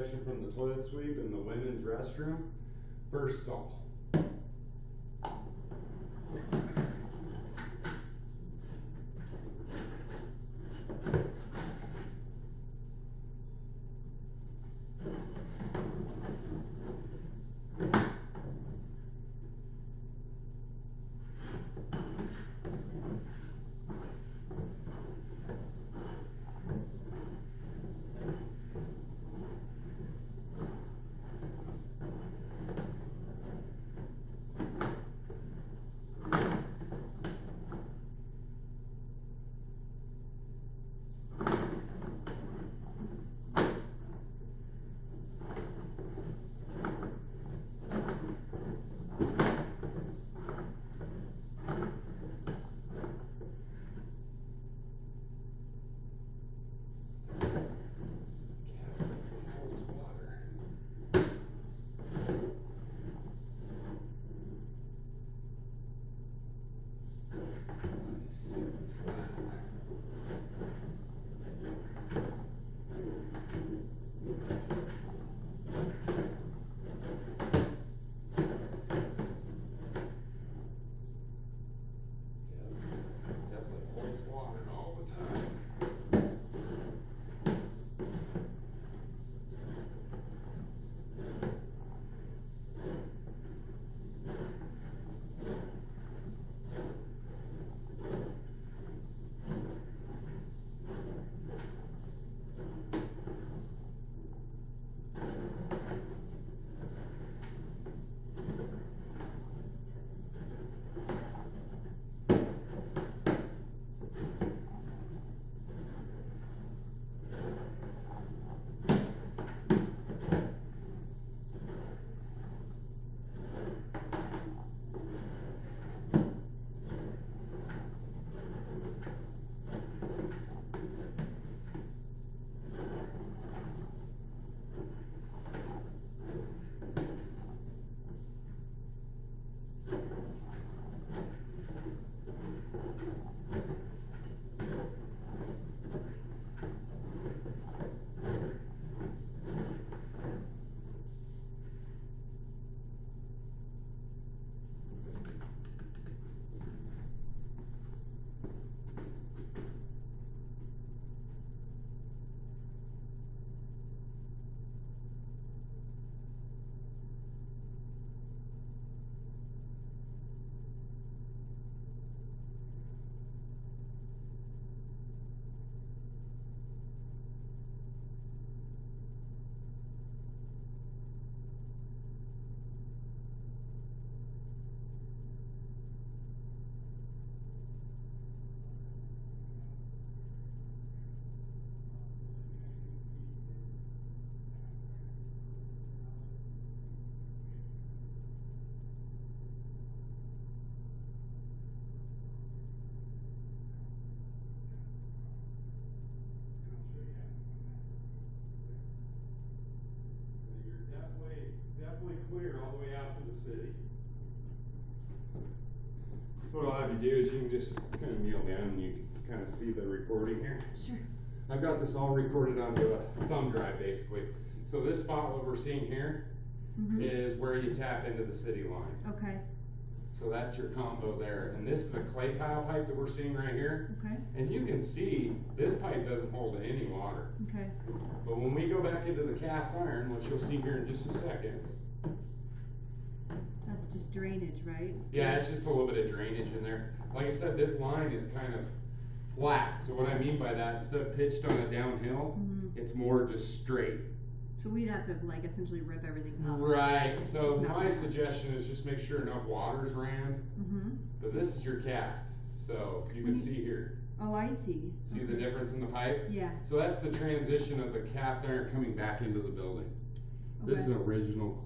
From the toilet sweep in the women's restroom, first stall. Definitely clear all the way out to the city. What I'll have you do is you can just kind of kneel down and you can kind of see the recording here. Sure. I've got this all recorded onto a thumb drive basically. So this spot, what we're seeing here, is where you tap into the city line. Okay. So that's your combo there. And this is a clay tile pipe that we're seeing right here. Okay. And you can see this pipe doesn't hold any water. Okay. But when we go back into the cast iron, which you'll see here in just a second. That's just drainage, right? Yeah, it's just a little bit of drainage in there. Like I said, this line is kind of flat. So what I mean by that, instead of pitched on a downhill, it's more just straight. So we'd have to like essentially rip everything up. Right. So my suggestion is just make sure enough water's ran. But this is your cast. So you can see here. Oh, I see. See the difference in the pipe? Yeah. So that's the transition of the cast iron coming back into the building. This is an original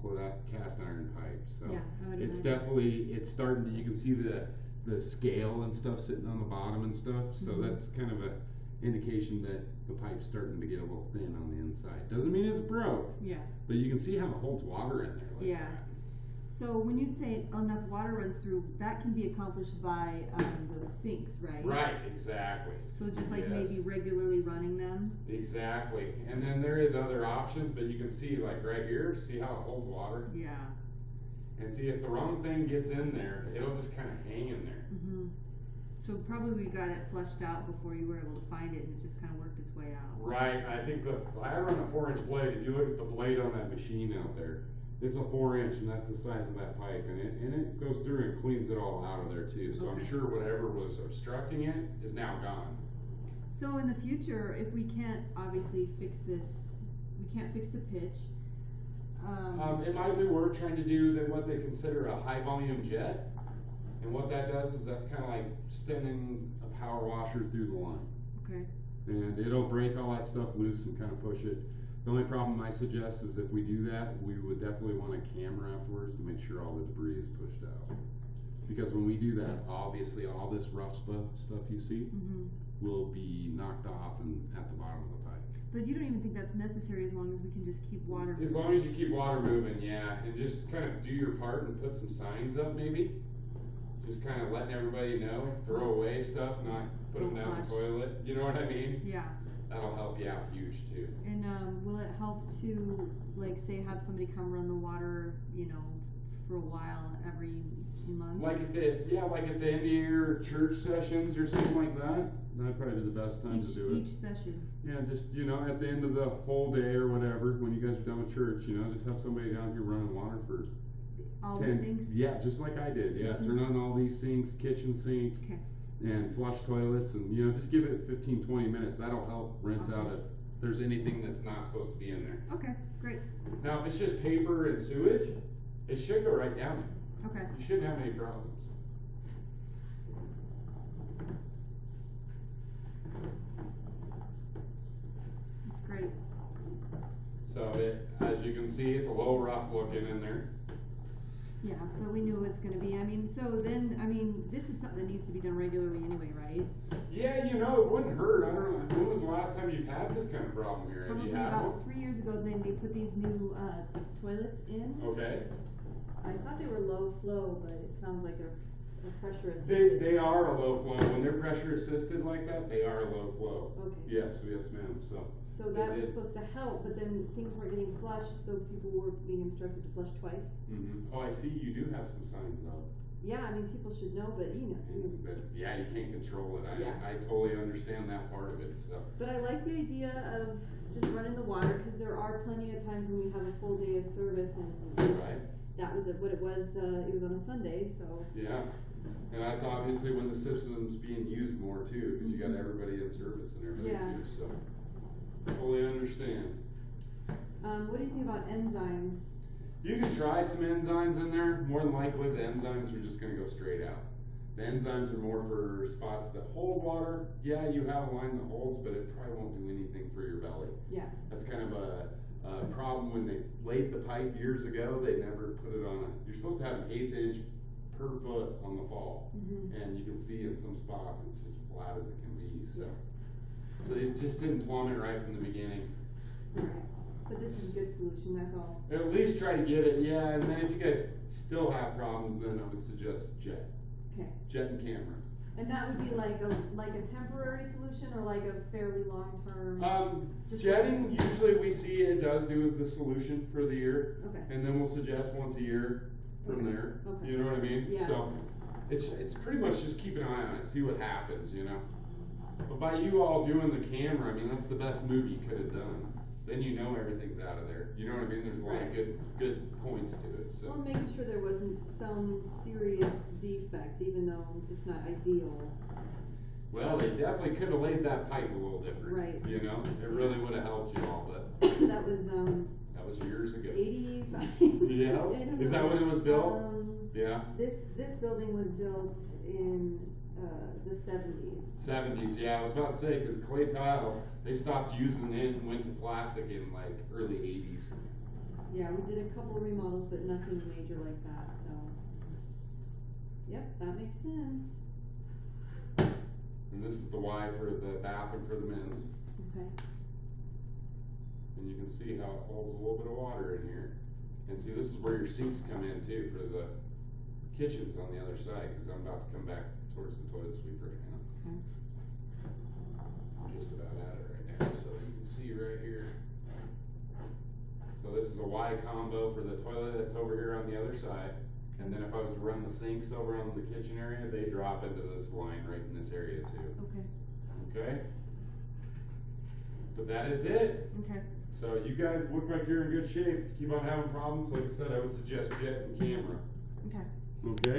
cast iron pipe. So yeah, it's definitely, it's starting to, you can see the scale and stuff sitting on the bottom and stuff. So that's kind of a indication that the pipe's starting to get a little thin on the inside. Doesn't mean it's broke. Yeah. But you can see how it holds water in there. Like that. So when you say enough water runs through, that can be accomplished by those sinks, right? Right, exactly. So just like Yes. maybe regularly running them? Exactly. And then there is other options, but you can see like right here, see how it holds water? Yeah. And see if the wrong thing gets in there, it'll just kind of hang in there. Mm-hmm. So probably we got it flushed out before you were able to find it and it just kind of worked its way out. Right, I think I run a 4-inch blade. If you look at the blade on that machine out there, it's a 4-inch, and that's the size of that pipe, and it goes through and cleans it all out of there too. So Okay. I'm sure whatever was obstructing it is now gone. So in the future, if we can't obviously fix this, we can't fix the pitch. It might be worth trying to do what they consider a high volume jet, and what that does is that's kind of like sending a power washer through the line. Okay. And it'll break all that stuff loose and kind of push it. The only problem I suggest is if we do that, we would definitely want a camera afterwards to make sure all the debris is pushed out. Because when we do that, obviously all this rough stuff you see Mm-hmm. will be knocked off and at the bottom of the pipe. But you don't even think that's necessary as long as we can just keep water As moving. long as you keep water moving, yeah, and just kind of do your part and put some signs up maybe. Just kind of letting everybody know, throw away stuff, not put them Don't down the flush. toilet. You know what I mean? Yeah. That'll help you out huge too. And will it help to, like, say, have somebody come run the water, you know, for a while every month? Like at the end of your church sessions or something like that. That'd probably be the best time to do it. Each session. Yeah, just, at the end of the whole day or whatever, when you guys are done with church, just have somebody down here running water for All 10. the sinks? Yeah, just like I did. Yeah, Mhm. turn on all these sinks, kitchen sink, Okay. and flush toilets, and just give it 15-20 minutes. That'll help rinse out Awesome. if there's anything that's not supposed to be in there. Okay, great. Now, if it's just paper and sewage, it should go right down there. Okay. You shouldn't have any problems. That's great. So as you can see, it's a little rough looking in there. Yeah, but we knew it's gonna be. This is something that needs to be done regularly anyway, right? Yeah, it wouldn't hurt. I don't know. When was the last time you've had this kind of problem here? Have Probably you had about one? 3 years ago, then they put these new toilets in. Okay. I thought they were low flow, but it sounds like a pressure assisted. They are a low flow. When they're pressure assisted like that, they are low flow. Okay. Yes, ma'am. So they that was did. supposed to help, but then things weren't getting flushed, so people were being instructed to flush twice. Mm-hmm. Oh, I see. You do have some signs though. Yeah, people should know, but But yeah, you can't control it. Yeah. I totally understand that part of it. So. But I like the idea of just running the water, because there are plenty of times when we have a full day of service, and Right. that was what it was. It was on a Sunday, so. Yeah. And that's obviously when the system's being used more too, because you got everybody in service and everything Yeah. too. So totally understand. What do you think about enzymes? You can try some enzymes in there. More than likely, the enzymes are just going to go straight out. The enzymes are more for spots that hold water. Yeah, you have a line that holds, but it probably won't do anything for your belly. Yeah. That's kind of a problem when they laid the pipe years ago. They never put it on you're supposed to have an 1/8 inch per foot on the fall. Mm-hmm. And you can see in some spots it's just flat as it can be. So they just didn't plumb it right from the beginning. Right. But this is a good solution, that's all. At least try to get it, yeah, and then if you guys still have problems, then I would suggest jet. Okay. Jet and camera. And that would be like a temporary solution, or like a fairly long-term? Just Jetting, usually we see it does do the solution for the year. Okay. And then we'll suggest once a year from Okay. there. Okay. You know what I mean? Yeah. So, it's pretty much just keep an eye on it, see what happens, But by you all doing the camera, that's the best move you could have done. Then everything's out of there. You know what I mean? There's a lot of good points to it. So. Well, making sure there wasn't some serious defect, even though it's not ideal. Well, they definitely could have laid that pipe a little different. Right. It really would have helped you all, but That was that was years ago. 85. Yeah. Is that when it was built? Yeah. This building was built in the 70s. 70s, yeah. I was about to say, because clay tile, they stopped using it and went to plastic in like early 80s. Yeah, we did a couple remodels, but nothing major like that. So, yep, that makes sense. And this is the Y for the bathroom for the men's. Okay. And you can see how it holds a little bit of water in here. And see, this is where your sinks come in too, for the kitchens on the other side, cause I'm about to come back towards the toilet sweep right now. Okay. I'm just about at it right now, so you can see right here. So this is a Y combo for the toilet that's over here on the other side. And then if I was to run the sinks over on the kitchen area, they drop into this line right in this area too. Okay. Okay? But that is it. Okay. So you guys look like you're in good shape. Keep on having problems, like I said, I would suggest jet and camera. Okay. Okay?